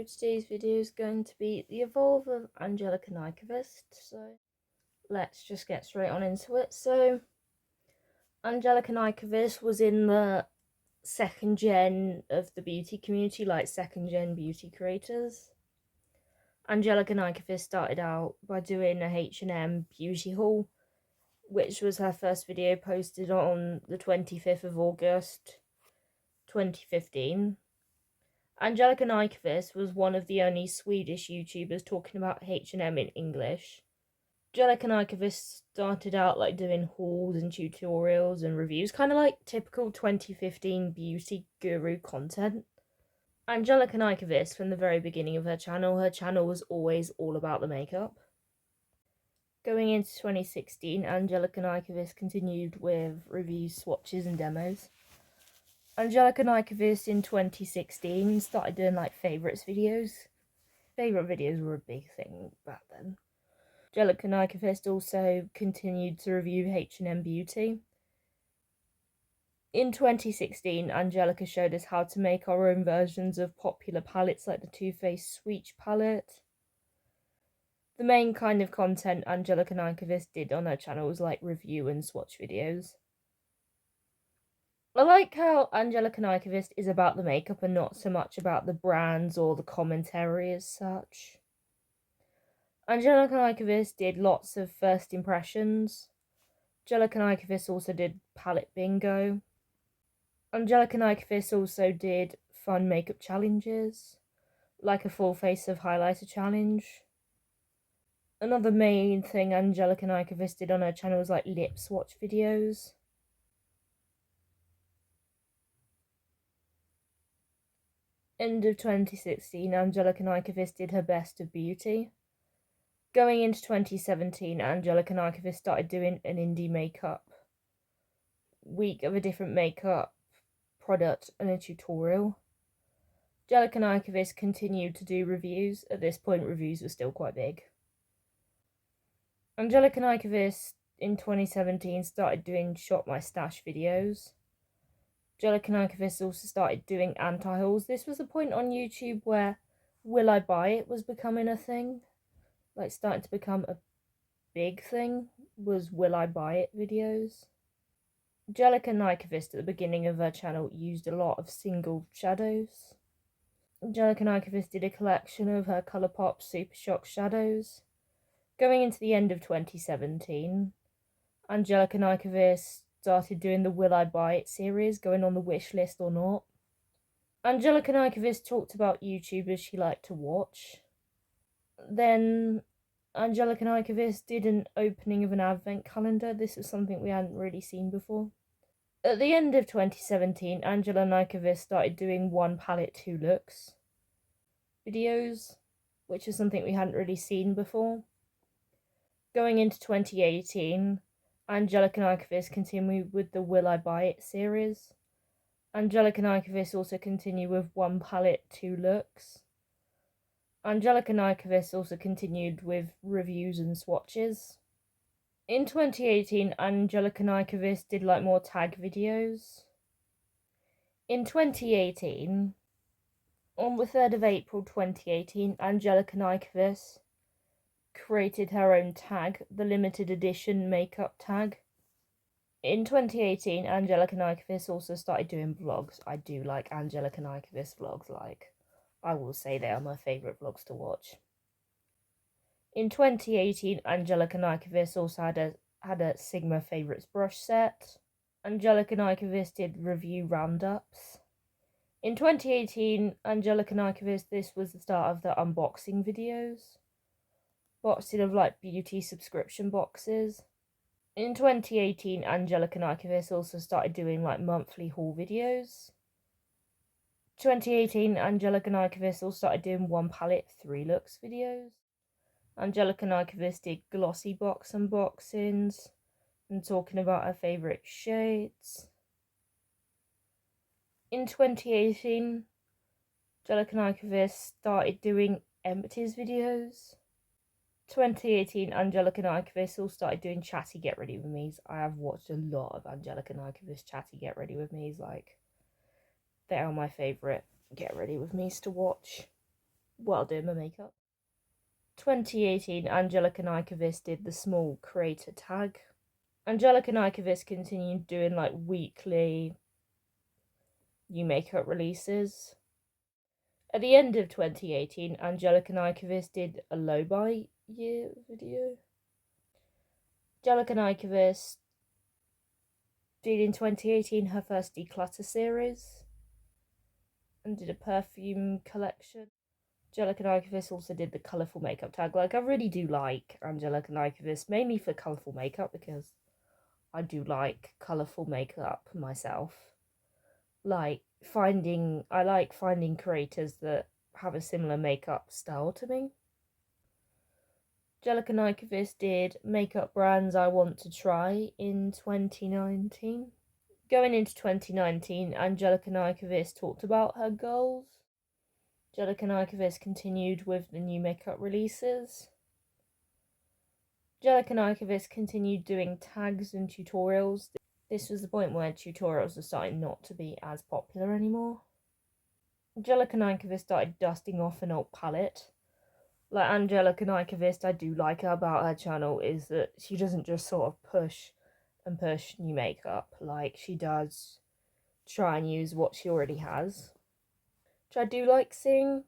today's video is going to be the evolve of Anglica Nyvcast, so let's just get straight on into it. So Anglica Nyvcast was in the second gen of the beauty community, like second gen beauty creators. Anglica Nyvcast started out by doing a H&M beauty haul, which was her first video posted on the 25th of August 2015. Anglica Nyvcast was one of the only Swedish YouTubers talking about H&M in English. Anglica Nyvcast started out like doing hauls and tutorials and reviews, kind of like typical 2015 beauty guru content. Anglica Nyvcast, from the very beginning of her channel was always all about the makeup. Going into 2016, Anglica Nyvcast continued with reviews, swatches and demos. Anglica Nyvcast in 2016 started doing like favourites videos. Favourite videos were a big thing back then. Anglica Nyvcast also continued to review H&M Beauty. In 2016, Anglica showed us how to make our own versions of popular palettes like the Too Faced Sweet palette. The main kind of content Anglica Nyvcast did on her channel was like review and swatch videos. I like how Anglica Nyvcast is about the makeup and not so much about the brands or the commentary as such. Anglica Nyvcast did lots of first impressions. Anglica Nyvcast also did palette bingo. Anglica Nyvcast also did fun makeup challenges, like a full face of highlighter challenge. Another main thing Anglica Nyvcast did on her channel was like lip swatch videos. End of 2016, Anglica Nyvcast did her best of beauty. Going into 2017, Anglica Nyvcast started doing an indie makeup week of a different makeup product and a tutorial. Anglica Nyvcast continued to do reviews. At this point, reviews were still quite big. Anglica Nyvcast in 2017 started doing Shop My Stash videos. Anglica Nyvcast also started doing anti-hauls. This was a point on YouTube where Will I Buy It was becoming a thing. Like starting to become a big thing was Will I Buy It videos. Anglica Nyvcast at the beginning of her channel used a lot of single shadows. Anglica Nyvcast did a collection of her Colourpop Super Shock shadows. Going into the end of 2017, Anglica Nyvcast started doing the Will I Buy It series, going on the wish list or not. Anglica Nyvcast talked about YouTubers she liked to watch. Then Anglica Nyvcast did an opening of an advent calendar. This was something we hadn't really seen before. At the end of 2017, Anglica Nyvcast started doing one palette, two looks videos, which is something we hadn't really seen before. Going into 2018, Anglica Nyvcast continued with the Will I Buy It series. Anglica Nyvcast also continued with one palette, two looks. Anglica Nyvcast also continued with reviews and swatches. In 2018, Anglica Nyvcast did like more tag videos. In 2018, on the 3rd of April 2018, Anglica Nyvcast created her own tag, the limited edition makeup tag. In 2018, Anglica Nyvcast also started doing vlogs. I do like Anglica Nyvcast vlogs, like, I will say they are my favourite vlogs to watch. In 2018, Anglica Nyvcast also had a Sigma Favourites brush set. Anglica Nyvcast did review roundups. In 2018, Anglica Nyvcast, this was the start of the unboxing videos. Boxing of like beauty subscription boxes. In 2018, Anglica Nyvcast also started doing like monthly haul videos. 2018, Anglica Nyvcast also started doing one palette, three looks videos. Anglica Nyvcast did glossy box unboxings and talking about her favourite shades. In 2018, Anglica Nyvcast started doing empties videos. 2018, Anglica Nyvcast all started doing chatty get ready with me's. I have watched a lot of Anglica Nyvcast chatty get ready with me's. Like, they are my favourite get ready with me's to watch. while doing my makeup. 2018, Anglica Nyvcast did the small creator tag. Anglica Nyvcast continued doing like weekly new makeup releases. At the end of 2018, Anglica Nyvcast did a low buy year video. Anglica Nyvcast did in 2018 her first declutter series and did a perfume collection. Anglica Nyvcast also did the colourful makeup tag. Like, I really do like Anglica Nyvcast, mainly for colourful makeup, because I do like colourful makeup myself. I like finding creators that have a similar makeup style to me. Anglica Nyvcast did makeup brands I want to try in 2019. Going into 2019, Anglica Nyvcast talked about her goals. Anglica Nyvcast continued with the new makeup releases. Anglica Nyvcast continued doing tags and tutorials. This was the point where tutorials were starting not to be as popular anymore. Anglica Nyvcast started dusting off an old palette. Like, Anglica Nyvcast, I do like about her channel is that she doesn't just sort of push new makeup. Like, she does try and use what she already has, which I do like seeing.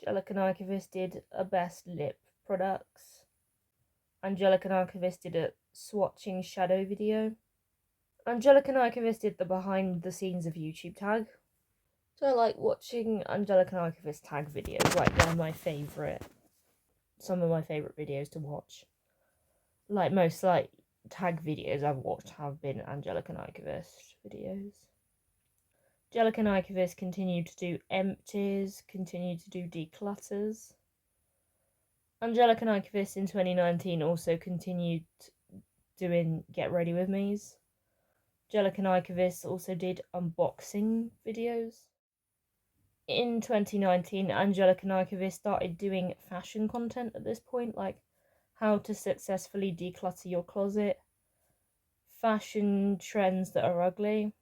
Anglica Nyvcast did a best lip products. Anglica Nyvcast did a swatching shadow video. Anglica Nyvcast did the behind the scenes of YouTube tag. So I like watching Anglica Nyvcast tag videos. Like, they're some of my favourite videos to watch. Like, most tag videos I've watched have been Anglica Nyvcast videos. Anglica Nyvcast continued to do empties, continued to do declutters. Anglica Nyvcast in 2019 also continued doing Get Ready With Me's. Anglica Nyvcast also did unboxing videos. In 2019, Anglica Nyvcast started doing fashion content at this point, like how to successfully declutter your closet, fashion trends that are ugly.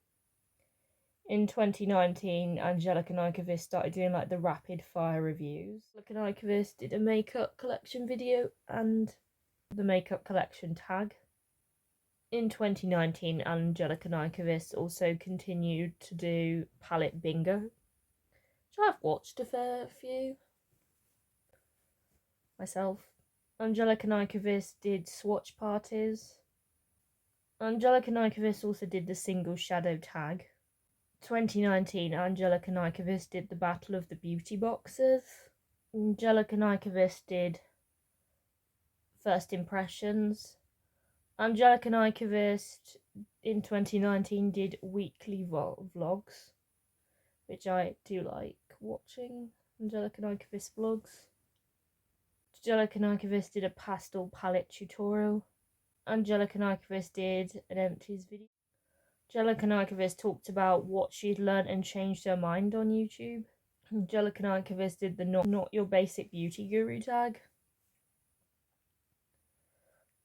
In 2019, Anglica Nyvcast started doing like the rapid fire reviews. Anglica Nyvcast did a makeup collection video and the makeup collection tag. In 2019, Anglica Nyvcast also continued to do palette bingo, which I've watched a fair few myself. Anglica Nyvcast did swatch parties. Anglica Nyvcast also did the single shadow tag. 2019, Anglica Nyvcast did the Battle of the Beauty Boxes. Anglica Nyvcast did First Impressions. Anglica Nyvcast in 2019 did weekly vlogs, which I do like watching. Anglica Nyvcast vlogs. Anglica Nyvcast did a pastel palette tutorial. Anglica Nyvcast did an empties video. Anglica Nyvcast talked about what she'd learned and changed her mind on YouTube. Anglica Nyvcast did the not your basic beauty guru tag.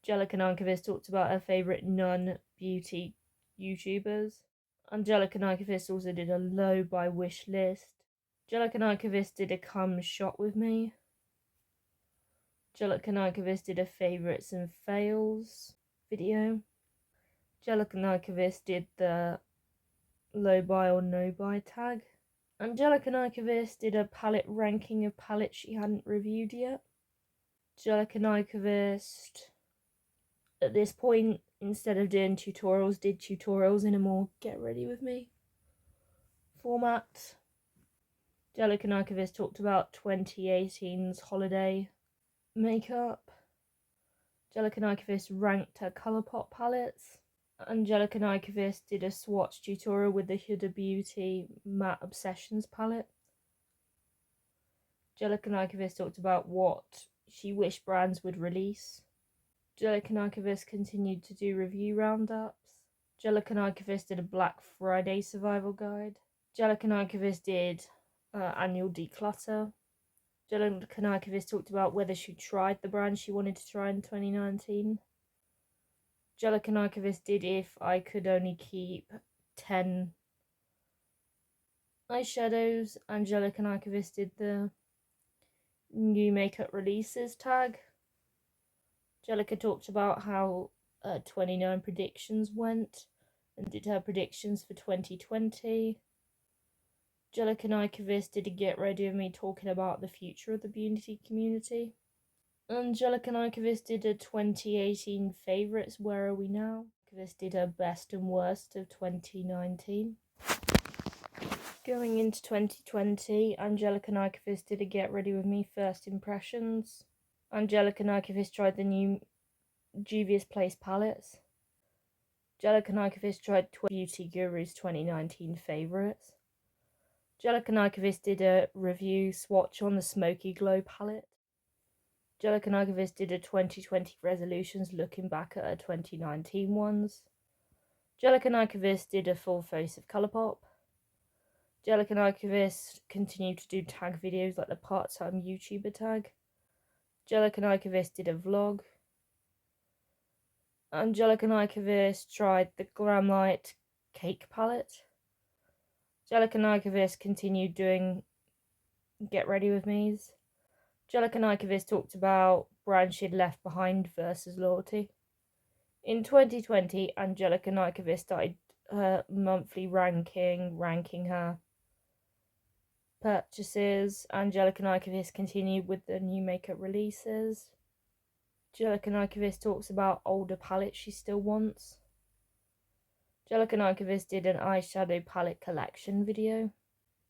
Anglica Nyvcast talked about her favourite non-beauty YouTubers. Anglica Nyvcast also did a low buy wish list. Anglica Nyvcast did a come shot with me. Anglica Nyvcast did a favourites and fails video. Anglica Nyvcast did the low buy or no buy tag. Anglica Nyvcast did a palette ranking of palettes she hadn't reviewed yet. Anglica Nyvcast, at this point, instead of doing tutorials, did tutorials in a more get ready with me format. Anglica Nyvcast talked about 2018's holiday makeup. Anglica Nyvcast ranked her Colourpop palettes. Anglica Nyvcast did a swatch tutorial with the Huda Beauty Matte Obsessions palette. Anglica Nyvcast talked about what she wished brands would release. Anglica Nyvcast continued to do review roundups. Anglica Nyvcast did a Black Friday survival guide. Anglica Nyvcast did annual declutter. Anglica Nyvcast talked about whether she tried the brand she wanted to try in 2019. Anglica Nyvcast did if I could only keep 10 eyeshadows. Anglica Nyvcast did the new makeup releases tag. Angelica talked about how 29 predictions went and did her predictions for 2020. Angelica Nyvcast did a get ready of me talking about the future of the beauty community. Anglica Nyvcast did a 2018 favourites, Where Are We Now? Nyvcast did her best and worst of 2019. Going into 2020, Anglica Nyvcast did a get ready with me first impressions. Anglica Nyvcast tried the new Juvia's Place palettes. Anglica Nyvcast tried Beauty Guru's 2019 favourites. Anglica Nyvcast did a review swatch on the Smoky Glow palette. Anglica Nyvcast did a 2020 resolutions looking back at her 2019 ones. Anglica Nyvcast did a full face of Colourpop. Anglica Nyvcast continued to do tag videos like the part-time YouTuber tag. Anglica Nyvcast did a vlog. Anglica Nyvcast tried the Glamlight cake palette. Anglica Nyvcast continued doing Get Ready With Me's. Anglica Nyvcast talked about brands she'd left behind versus loyalty. In 2020, Anglica Nyvcast started her monthly ranking her purchases. Anglica Nyvcast continued with the new makeup releases. Anglica Nyvcast talks about older palettes she still wants. Anglica Nyvcast did an eyeshadow palette collection video.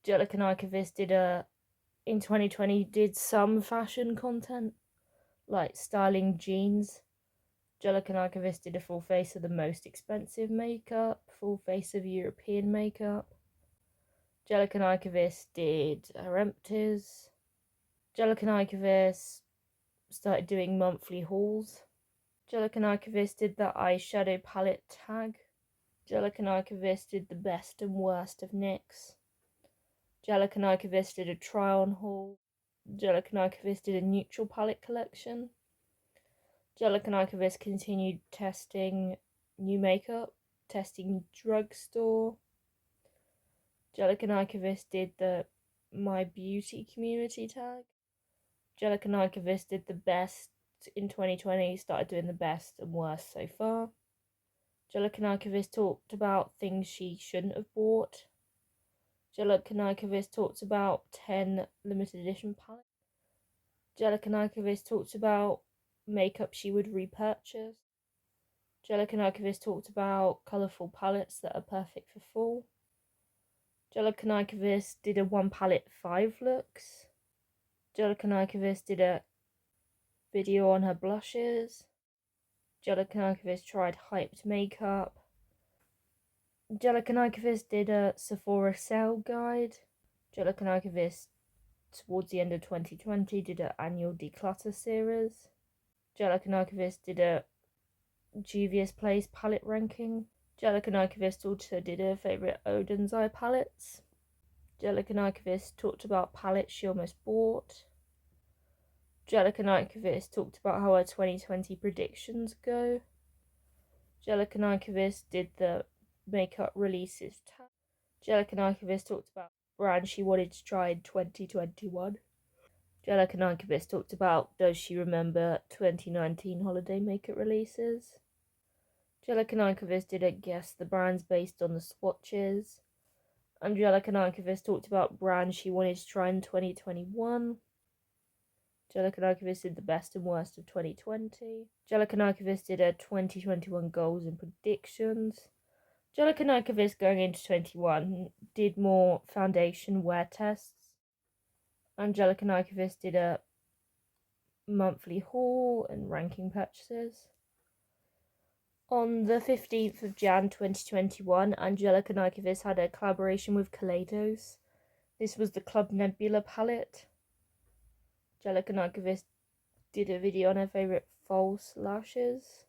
Anglica Nyvcast in 2020 did some fashion content, like styling jeans. Anglica Nyvcast did a full face of the most expensive makeup, full face of European makeup. Anglica Nyvcast did her empties. Anglica Nyvcast started doing monthly hauls. Anglica Nyvcast did the eyeshadow palette tag. Anglica Nyvcast did the best and worst of NYX. Anglica Nyvcast did a try-on haul. Anglica Nyvcast did a neutral palette collection. Anglica Nyvcast continued testing new makeup, testing drugstore. Anglica Nyvcast did the My Beauty community tag. Anglica Nyvcast did the best in 2020, started doing the best and worst so far. Anglica Nyvcast talked about things she shouldn't have bought. Anglica Nyvcast talked about 10 limited edition palettes. Anglica Nyvcast talked about makeup she would repurchase. Anglica Nyvcast talked about colourful palettes that are perfect for fall. Anglica Nyvcast did a 1 palette 5 looks. Anglica Nyvcast did a video on her blushes. Anglica Nyvcast tried hyped makeup. Anglica Nyvcast did a Sephora sale guide. Anglica Nyvcast, towards the end of 2020, did an annual declutter series. Anglica Nyvcast did a Juvia's Place palette ranking. Anglica Nyvcast also did her favourite Odin's Eye palettes. Anglica Nyvcast talked about palettes she almost bought. Anglica Nyvcast talked about how her 2020 predictions go. Anglica Nyvcast did the makeup releases tab. Anglica Nyvcast talked about brands she wanted to try in 2021. Anglica Nyvcast talked about does she remember 2019 holiday makeup releases. Anglica Nyvcast did a guess the brands based on the swatches. Anglica Nyvcast talked about brands she wanted to try in 2021. Anglica Nyvcast did the best and worst of 2020. Anglica Nyvcast did her 2021 goals and predictions. Anglica Nyvcast going into 21 did more foundation wear tests. Anglica Nyvcast did a monthly haul and ranking purchases. On the 15th of Jan 2021, Anglica Nyvcast had a collaboration with Kaleidos. This was the Club Nebula palette. Anglica Nyvcast did a video on her favourite false lashes.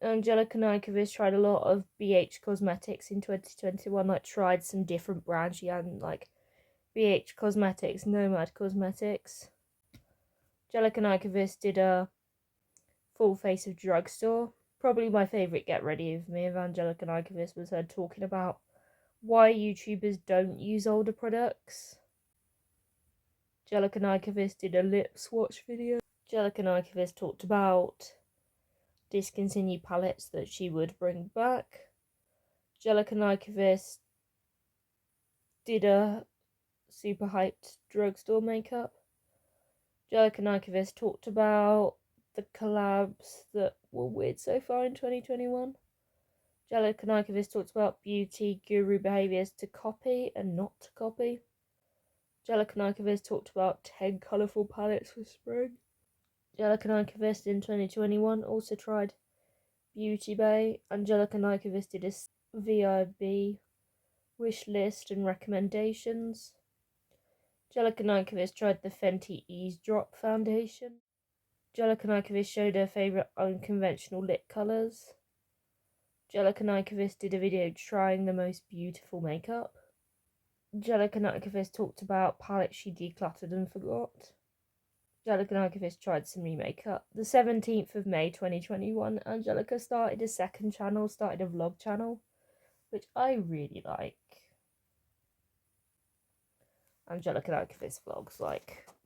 Anglica Nyvcast tried a lot of BH cosmetics in 2021, tried some different brands. She had BH Cosmetics, Nomad Cosmetics. Anglica Nyvcast did a full face of drugstore. Probably my favourite get ready with me of Anglica Nyvcast was her talking about why YouTubers don't use older products. Anglica Nyvcast did a lip swatch video. Anglica Nyvcast talked about discontinued palettes that she would bring back. Anglica Nyvcast did a super hyped drugstore makeup. Anglica Nyvcast talked about the collabs that were weird so far in 2021. Anglica Nyvcast talked about beauty guru behaviours to copy and not to copy. Anglica Nyvcast talked about 10 colourful palettes for spring. Anglica Nyvcast in 2021 also tried Beauty Bay. Anglica Nyvcast did a VIB wish list and recommendations. Anglica Nyvcast tried the Fenty Ease Drop foundation. Anglica Nyvcast showed her favourite unconventional lip colours. Anglica Nyvcast did a video trying the most beautiful makeup. Anglica Nyvcast talked about palettes she decluttered and forgot. Anglica Nyvcast tried some new makeup. The 17th of May 2021, Anglica started a second channel, started a vlog channel, which I really like. Anglica Nyvcast vlogs,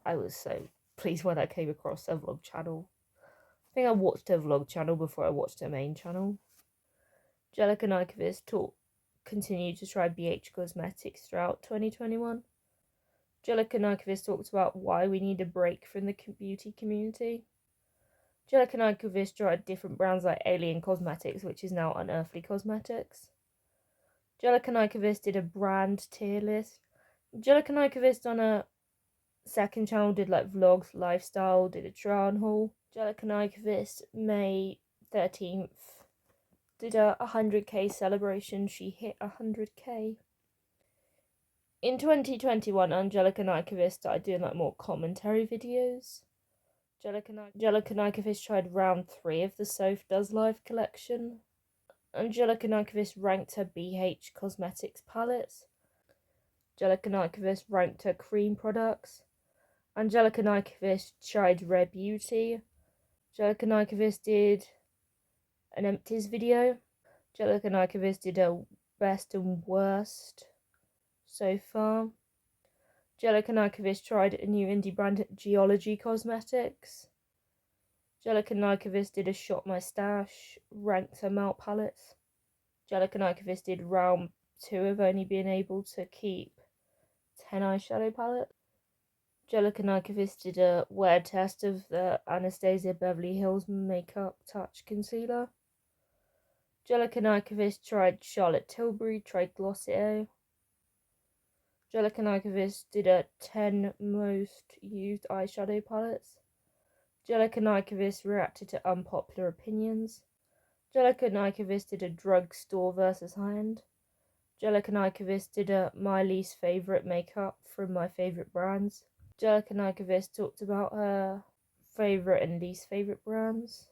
I was so pleased when I came across her vlog channel. I think I watched her vlog channel before I watched her main channel. Anglica Nyvcast continued to try BH Cosmetics throughout 2021. Anglica Nyvcast talked about why we need a break from the beauty community. Anglica Nyvcast tried different brands like Alien Cosmetics, which is now Unearthly Cosmetics. Anglica Nyvcast did a brand tier list. Anglica Nyvcast on a second channel did vlogs, lifestyle, did a try on haul. Anglica Nyvcast May 13th did a 100k celebration. She hit 100k. In 2021, Anglica Nyvcast started doing more commentary videos. Anglica Nyvcast tried round 3 of the Soph Does Live collection. Anglica Nyvcast ranked her BH Cosmetics palettes. Anglica Nyvcast ranked her cream products. Anglica Nyvcast tried Rare Beauty. Anglica Nyvcast did an empties video. Anglica Nyvcast did a best and worst so far. Anglica Nyvcast tried a new indie brand, Geology Cosmetics. Anglica Nyvcast did a Shot My Stash, ranked her melt palettes. Anglica Nyvcast did round 2 of only being able to keep 10 eyeshadow palettes. Anglica Nyvcast did a wear test of the Anastasia Beverly Hills Makeup Touch Concealer. Anglica Nyvcast tried Charlotte Tilbury, tried Glossier. Anglica Nyvcast did a 10 most used eyeshadow palettes. Anglica Nyvcast reacted to unpopular opinions. Anglica Nyvcast did a drugstore versus high-end. Anglica Nyvcast did a my least favourite makeup from my favourite brands. Anglica Nyvcast talked about her favourite and least favourite brands.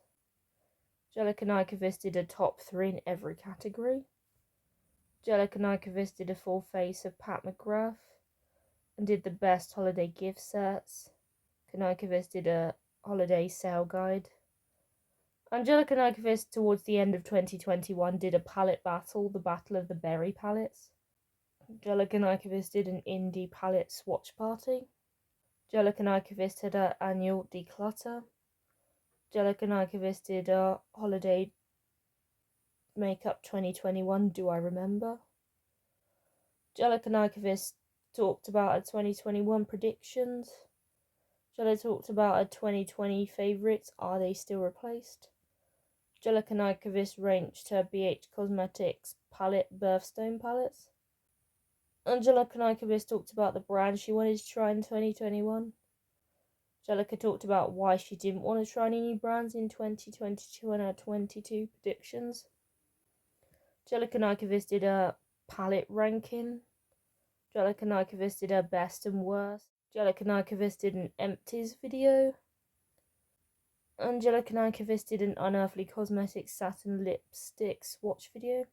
Anglica Nyvcast did a top 3 in every category. Anglica Nyvcast did a full face of Pat McGrath and did the best holiday gift sets. Nyvcast did a holiday sale guide. Anglica Nyvcast towards the end of 2021 did a palette battle, the Battle of the Berry palettes. Anglica Nyvcast did an indie palette swatch party. Anglica Nyvcast had her annual declutter. Anglica Nyvcast did a holiday makeup 2021 Do I Remember. Anglica Nyvcast talked about her 2021 predictions. Anglica talked about her 2020 favourites, Are They Still Replaced? Anglica Nyvcast ranked her BH Cosmetics palette birthstone palettes. Anglica Nyvcast talked about the brand she wanted to try in 2021. Anglica talked about why she didn't want to try any new brands in 2022 and her 22 predictions. Anglica Nyvcast did a palette ranking. Anglica Nyvcast did her best and worst. Anglica Nyvcast did an empties video. Anglica Nyvcast did an Unearthly Cosmetics satin lipstick swatch video.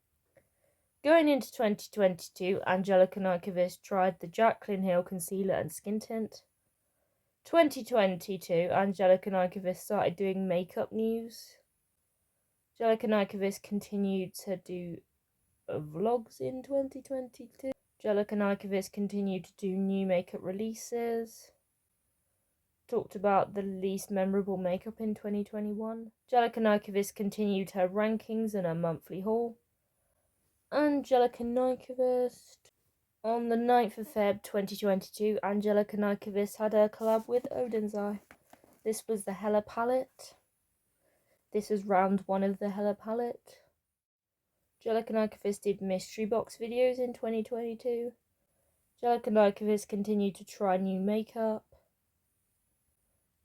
Going into 2022, Anglica Nyvcast tried the Jaclyn Hill concealer and skin tint. 2022, Anglica Nyvcast started doing makeup news. Anglica Nyvcast continued to do vlogs in 2022. Anglica Nyvcast continued to do new makeup releases. talked about the least memorable makeup in 2021. Anglica Nyvcast continued her rankings and her monthly haul. Anglica Nyvcast. On the 9th of Feb 2022, Anglica Nyvcast had a collab with Odin's Eye. This was the Hella palette. This was round 1 of the Hella palette. Anglica Nyvcast did mystery box videos in 2022. Anglica Nyvcast continued to try new makeup.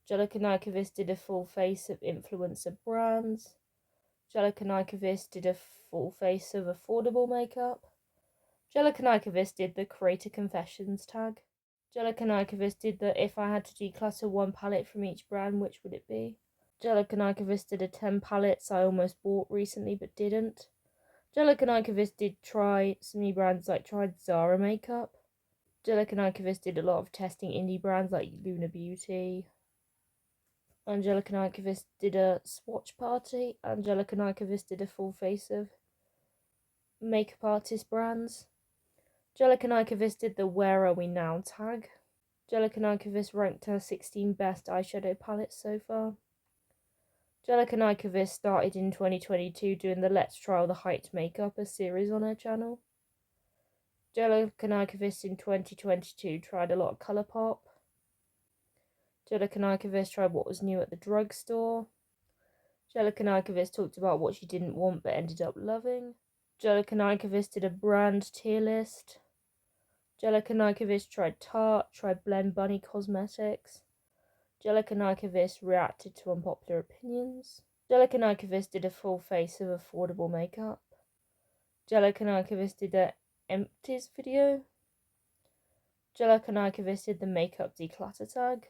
Anglica Nyvcast did a full face of influencer brands. Anglica Nyvcast did a full face of affordable makeup. Anglica Nyvcast did the Creator Confessions tag. Anglica Nyvcast did the if I had to declutter one palette from each brand, which would it be? Anglica Nyvcast did a 10 palettes I almost bought recently but didn't. Anglica Nyvcast did try some new brands, like tried Zara makeup. Anglica Nyvcast did a lot of testing indie brands like Luna Beauty. Anglica Nyvcast did a swatch party. Anglica Nyvcast did a full face of makeup artist brands. Anglica Nyvcast did the Where Are We Now tag. Anglica Nyvcast ranked her 16 best eyeshadow palettes so far. Anglica Nyvcast started in 2022 doing the Let's Try the Height Makeup, a series on her channel. Anglica Nyvcast in 2022 tried a lot of Colourpop. Anglica Nyvcast tried what was new at the drugstore. Anglica Nyvcast talked about what she didn't want but ended up loving. Anglica Nyvcast did a brand tier list. Anglica Nyvcast tried Tarte, tried Blend Bunny Cosmetics. Anglica Nyvcast reacted to unpopular opinions. Anglica Nyvcast did a full face of affordable makeup. Anglica Nyvcast did a empties video. Anglica Nyvcast did the makeup declutter tag.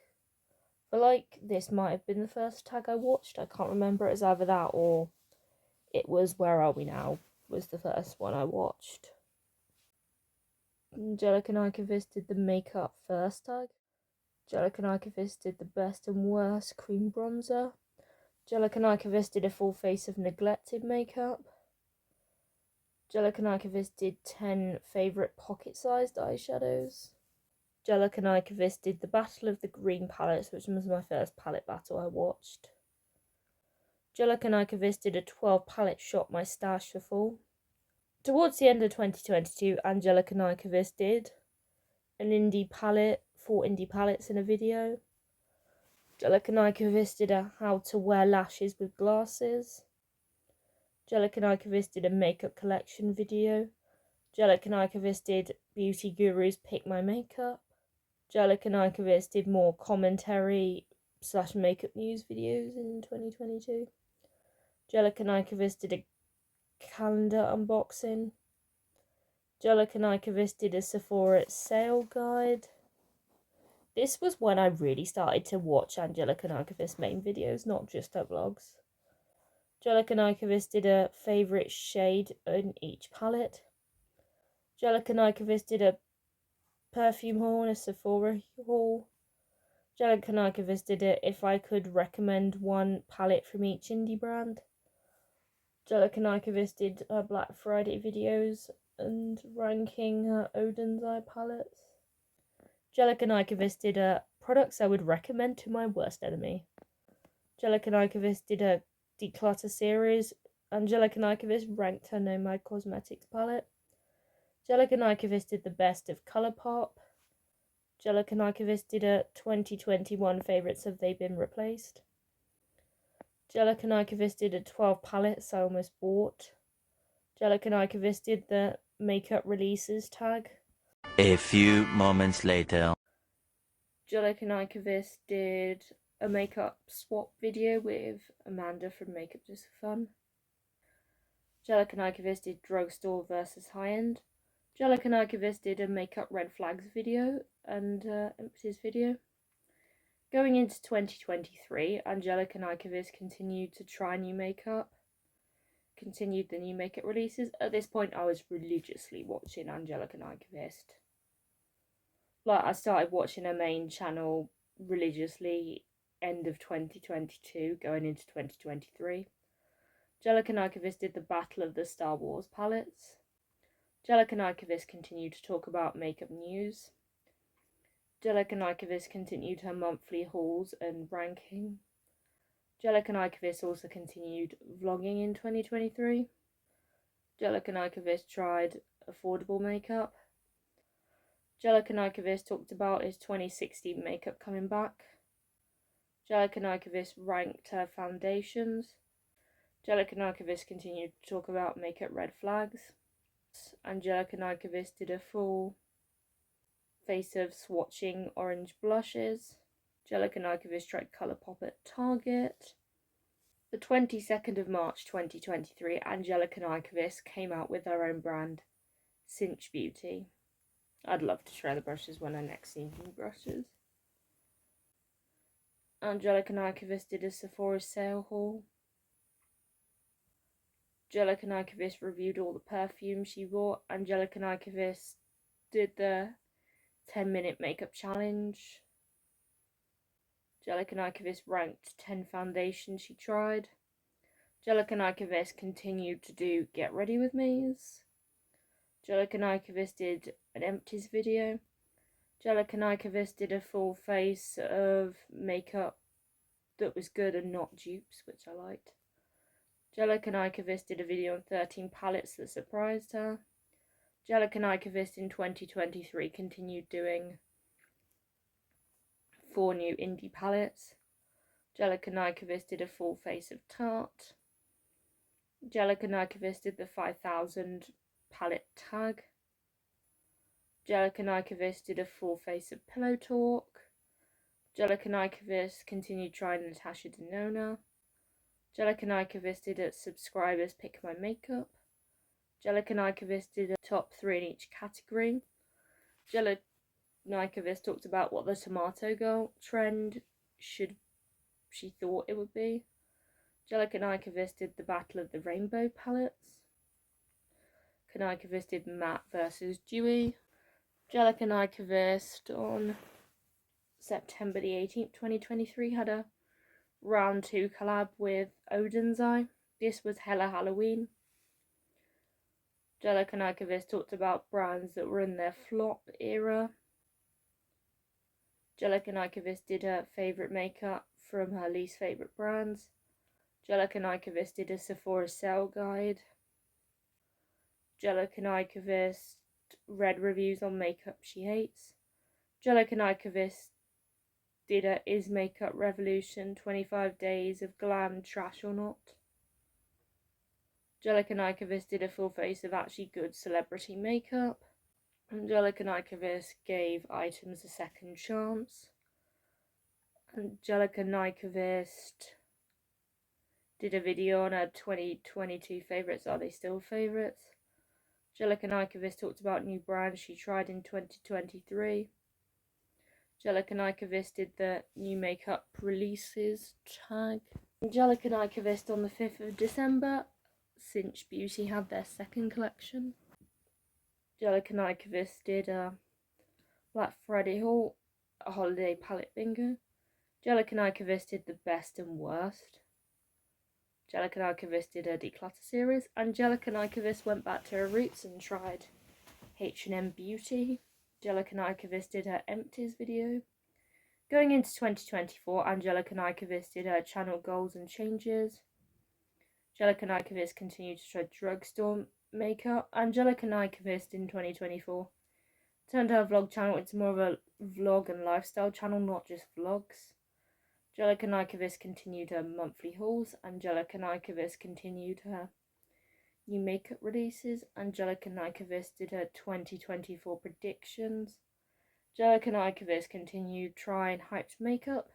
I feel like this might have been the first tag I watched. I can't remember. It was either that or it was Where Are We Now was the first one I watched. Anglica Nyvcast did the makeup first tag. Anglica Nyvcast did the best and worst cream bronzer. Anglica Nyvcast did a full face of neglected makeup. Anglica Nyvcast did 10 favourite pocket-sized eyeshadows. Anglica Nyvcast did the Battle of the Green Palettes, which was my first palette battle I watched. Anglica Nyvcast did a 12 palette shop my stash for fall. Towards the end of 2022, Anglica Nyvcast did an indie palette, 4 indie palettes in a video. Anglica Nyvcast did a how to wear lashes with glasses. Anglica Nyvcast did a makeup collection video. Anglica Nyvcast did Beauty Gurus Pick My Makeup. Anglica Nyvcast did more commentary / makeup news videos in 2022. Anglica Nyvcast did a calendar unboxing. Anglica Nyvcast did a Sephora sale guide. This was when I really started to watch Anglica Nyvcast's main videos, not just her vlogs. Anglica Nyvcast did a favourite shade in each palette. Anglica Nyvcast did a perfume haul and a Sephora haul. Anglica Nyvcast did a if I could recommend one palette from each indie brand. Anglica Nyvcast did her Black Friday videos and ranking her Odin's Eye palettes. Anglica Nyvcast did a products I would recommend to my worst enemy. Anglica Nyvcast did a declutter series. Anglica Nyvcast ranked her Nomad Cosmetics palette. Anglica Nyvcast did the best of Colourpop. Anglica Nyvcast did a 2021 favourites Have They Been Replaced. Anglica Nyvcast did a 12 palettes I almost bought. Anglica Nyvcast did the makeup releases tag. A few moments later. Anglica Nyvcast did a makeup swap video with Amanda from Makeup Just for Fun. Anglica Nyvcast did drugstore versus high-end. Anglica Nyvcast did a makeup red flags video and empties video. Going into 2023, Anglica Nyvcast continued to try new makeup, continued the new makeup releases. At this point, I was religiously watching Anglica Nyvcast. Like, I started watching her main channel religiously end of 2022, going into 2023. Anglica Nyvcast did the Battle of the Star Wars palettes. Anglica Nyvcast continued to talk about makeup news. Anglica Nyvcast continued her monthly hauls and ranking. Anglica Nyvcast also continued vlogging in 2023. Anglica Nyvcast tried affordable makeup. Anglica Nyvcast talked about his 2016 makeup coming back. Anglica Nyvcast ranked her foundations. Anglica Nyvcast continued to talk about makeup red flags. Anglica Nyvcast did a full face of swatching orange blushes. Anglica Nyvcast tried Colourpop at Target. The 22nd of March 2023, Anglica Nyvcast came out with her own brand, Cinch Beauty. I'd love to try the brushes when I next see new brushes. Anglica Nyvcast did a Sephora sale haul. Anglica Nyvcast reviewed all the perfumes she bought. Anglica Nyvcast did the 10-minute makeup challenge. Anglica Nyvcast ranked 10 foundations she tried. Anglica Nyvcast continued to do Get Ready With Me's. Anglica Nyvcast did an empties video. Anglica Nyvcast did a full face of makeup that was good and not dupes, which I liked. Anglica Nyvcast did a video on 13 palettes that surprised her. Anglica Nyvcast in 2023 continued doing 4 new indie palettes. Anglica Nyvcast did a full face of Tarte. Anglica Nyvcast did the 5000 palette tag. Anglica Nyvcast did a full face of Pillow Talk. Anglica Nyvcast continued trying Natasha Denona. Anglica Nyvcast did a subscribers pick my makeup. Anglica Nyvcast did a top 3 in each category. Anglica Nyvcast talked about what the tomato girl trend she thought it would be. Anglica Nyvcast did the Battle of the Rainbow palettes. Nyvcast did matte versus dewy. Anglica Nyvcast on September the 18th, 2023 had a round 2 collab with Odin's Eye. This was hella Halloween. Anglica Nyvcast talked about brands that were in their flop era. Anglica Nyvcast did her favourite makeup from her least favourite brands. Anglica Nyvcast did a Sephora sale guide. Anglica Nyvcast read reviews on makeup she hates. Anglica Nyvcast did a Is Makeup Revolution 25 Days of Glam Trash or Not. Anglica Nyvcast did a full face of actually good celebrity makeup. Anglica Nyvcast gave items a second chance. Anglica Nyvcast did a video on her 2022 favourites. Are they still favourites? Anglica Nyvcast talked about new brands she tried in 2023. Anglica Nyvcast did the new makeup releases tag. Anglica Nyvcast on the 5th of December, Cinch Beauty had their second collection. Anglica Nyvcast did a Black Friday haul, a holiday palette bingo. Anglica Nyvcast did the best and worst. Anglica Nyvcast did a declutter series. Anglica Nyvcast went back to her roots and tried H&M Beauty. Anglica Nyvcast did her empties video. Going into 2024, Anglica Nyvcast did her channel goals and changes. Anglica Nyvcast continued to try drugstore makeup. Anglica Nyvcast in 2024 turned her vlog channel into more of a vlog and lifestyle channel, not just vlogs. Anglica Nyvcast continued her monthly hauls. Anglica Nyvcast continued her new makeup releases. Anglica Nyvcast did her 2024 predictions. Anglica Nyvcast continued trying hyped makeup.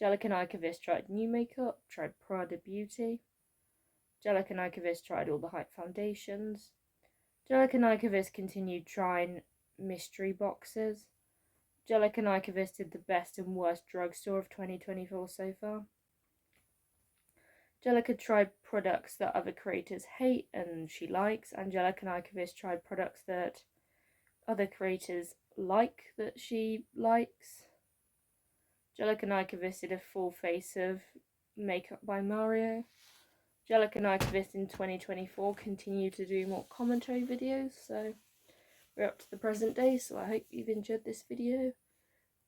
Anglica Nyvcast tried new makeup, tried Prada Beauty. Anglica Nyvcast tried all the hype foundations. Anglica Nyvcast continued trying mystery boxes. Anglica Nyvcast did the best and worst drugstore of 2024 so far. Anglica tried products that other creators hate and she likes. Anglica Nyvcast tried products that other creators like that she likes. Anglica Nyvcast did a full face of makeup by Mario. Anglica Nyvcast in 2024 continued to do more commentary videos, so we're up to the present day, so I hope you've enjoyed this video.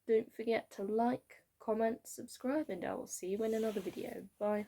Don't forget to like, comment, subscribe, and I will see you in another video. Bye.